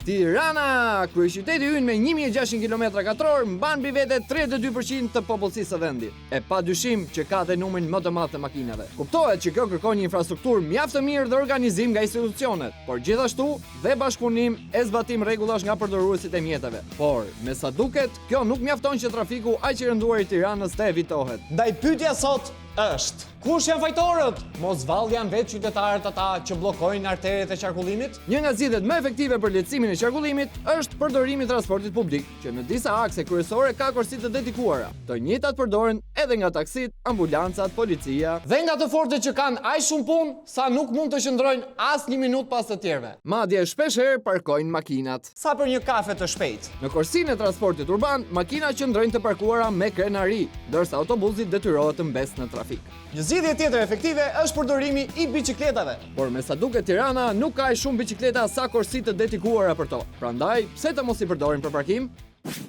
Tirana, kryeqyteti ynë me 1600 km2, mban mbi vete 32% të popullsisë së vendit. E padyshim që ka dhe numrin më të madh të makinave. Kuptohet që kjo kërkon një infrastrukturë mjaft të mirë dhe organizim nga institucionet, por gjithashtu dhe bashkëpunim e zbatim rregullash nga përdoruesit e mjeteve. Por, me sa duket, kjo nuk mjafton që trafiku aq i rënduar i Tiranës të evitohet. Ndaj pyetja sot është: kush janë fajtorët? Mos vallë janë vetë qytetarët ata që bllokojnë arteret e qarkullimit? Një nga zgjidhjet më efektive për lehtësimin e qarkullimit është përdorimi i transportit publik, që në disa akse kryesore ka korsi të dedikuara. Të njëjtat përdoren edhe nga taksit, ambulancat, policia dhe nga të fortët që kanë aq shumë punë sa nuk mund të qëndrojnë as një minutë pas të tjerëve. Madje shpeshherë parkojnë makinat. Sa për një kafe të shpejtë. Në korsinë e transportit urban, makinat qëndrojnë të parkuara me krenari, ndërsa autobusi detyrohet të mbesë në trafik. Një zgjidhje tjetër efektive është përdorimi i biçikletave. Por me sa duket Tirana nuk ka shumë biçikleta sa korsi të dedikuara për to. Prandaj, pse të mos i përdorin për parkim?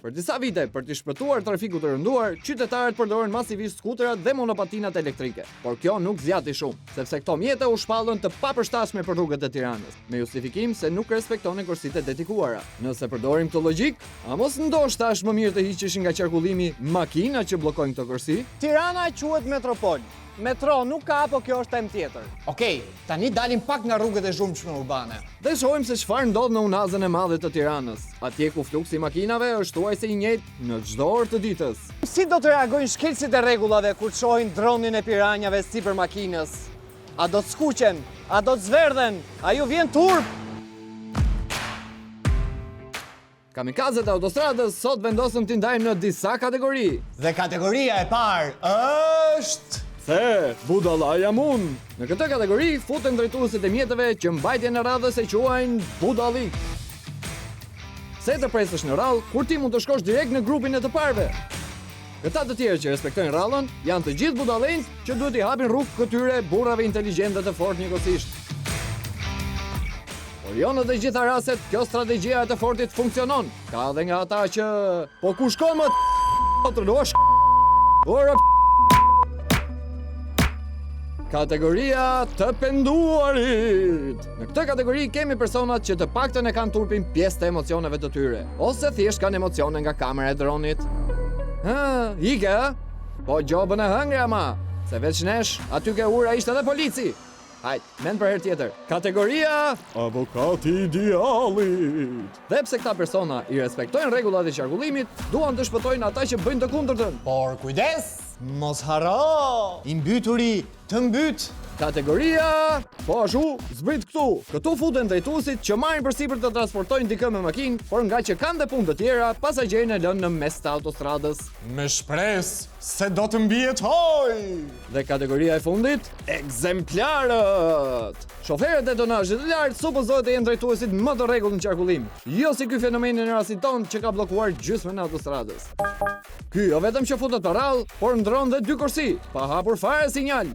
Për disa vite, për të shpëtuar trafikut të rënduar, qytetarët përdoren masivisht skuterat dhe monopatinat elektrike. Por kjo nuk zgjati shumë, sepse këto mjete u shpallën të papërshtatshme për rrugët e Tiranës, me justifikim se nuk respektonin korsitë e dedikuara. Nëse përdorim këtë logjik, a mos ndoshta është më mirë të hiqeshin nga qarkullimi makinat që bllokojnë këto korsi? Tirana quhet metropol. Metro nuk ka, po kjo është temë tjetër. Okej, tani dalim pak nga rrugët e zhurmshme urbane. Dhe shohim se çfarë ndodh në unazën e madhe të Tiranës. Atje ku fluksi i makinave është thuajse i njëjtë në çdo orë të ditës. Si do të reagojnë shkelësit e rregullave kur shohin dronin e piranjave sipër makinës? A do të skuqen? A do të zverdhen? A ju vjen turp? Kamikazet e autostradës sot vendosën t'i ndajmë në disa kategori. Dhe kategoria e parë është Se, budalla jam unë. Në këtë kategori futen drejtuesit e mjeteve që mbajtjen e radhës e quajnë budallik. Se të presësh në rallë, kur ti mund të shkosh direkt në grupin e të parëve. Këta të tjerë që respektojnë rallën janë të gjithë budallënjt që duhet i hapin rrugë këtyre burrave inteligjente të fortë njëkohësisht. Por jo në të gjitha rastet kjo strategjia e të fortit funksionon. Ka edhe nga ata që po ku shkon më Kategoria të penduarit. Në këtë kategori kemi personat që të paktën e kanë turpin pjesë të emocioneve të tyre, ose thjesht kanë emocione nga kamera e dronit. Ike, po gjobën e hëngre ama, se veç nesh, aty ke ura ishte edhe polici. Hajt, mend për herë tjetër. Kategoria avokati idealit. Dhe pse këta persona i respektojnë rregullat e qarkullimit, duan të shpëtojnë ata që bëjnë të kundërtën. Por kujdes, mos harro, i mbyturi të mbyt. Kategoria po ashtu zbrit këtu. Këtu futen drejtuesit që marrin përsipër të transportojnë dikë me makinë, por nga që kanë dhe punë të tjera, pasagjerin e lënë në mes të autostradës. Me shpresë se do të mbijetoj. Dhe kategoria e fundit, ekzemplarët. Shoferët e tonazhit të lartë supozohet të jenë drejtuesit më të rregullt në qarkullim. Jo si ky fenomeni në rastin tonë që ka bllokuar gjysmën e autostradës. Ky jo vetëm që futet për rallë, por ndron dhe dy korsi, pa hapur fare sinjal.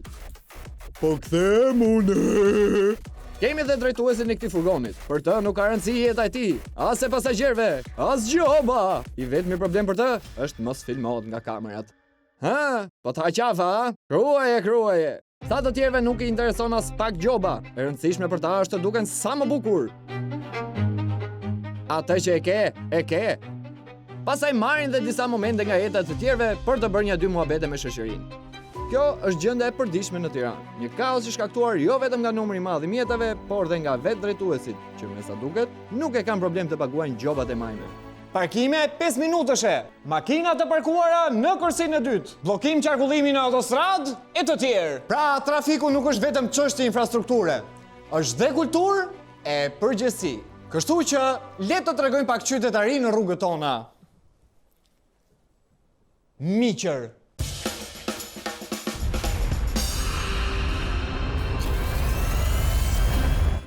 Po kthem unë. Kemi dhe drejtuesin e këtij furgonit. Për të nuk ka rëndësi jeta e tij, as e pasagjerëve, as gjoba. I vetmi problem për të është mos filmohet nga kamerat. Po ta qafa, Kruaje. Sa të tjerëve nuk i intereson as pak gjoba. E rëndësishme për ta është të duken sa më bukur. Atë që e ke. Pastaj marrin dhe disa momente nga jeta të tjerëve për të bërë një dy muhabete me shoqërinë. Kjo është gjendja e përditshme në Tiranë. Një kaos i shkaktuar jo vetëm nga numri i madh i mjeteve, por dhe nga vetë drejtuesit, që me sa duket nuk e kanë problem të paguajnë gjobat e majve. Parkime 5 minutëshe, makina të parkuara në korsinë e dytë, bllokim qarkullimi në autostradë e të tjerë. Pra, trafiku nuk është vetëm çështje infrastrukture, është dhe kulturë e përgjegjësi. Kështu që le të tregojmë pak qytetari në rrugët tona. Miqër.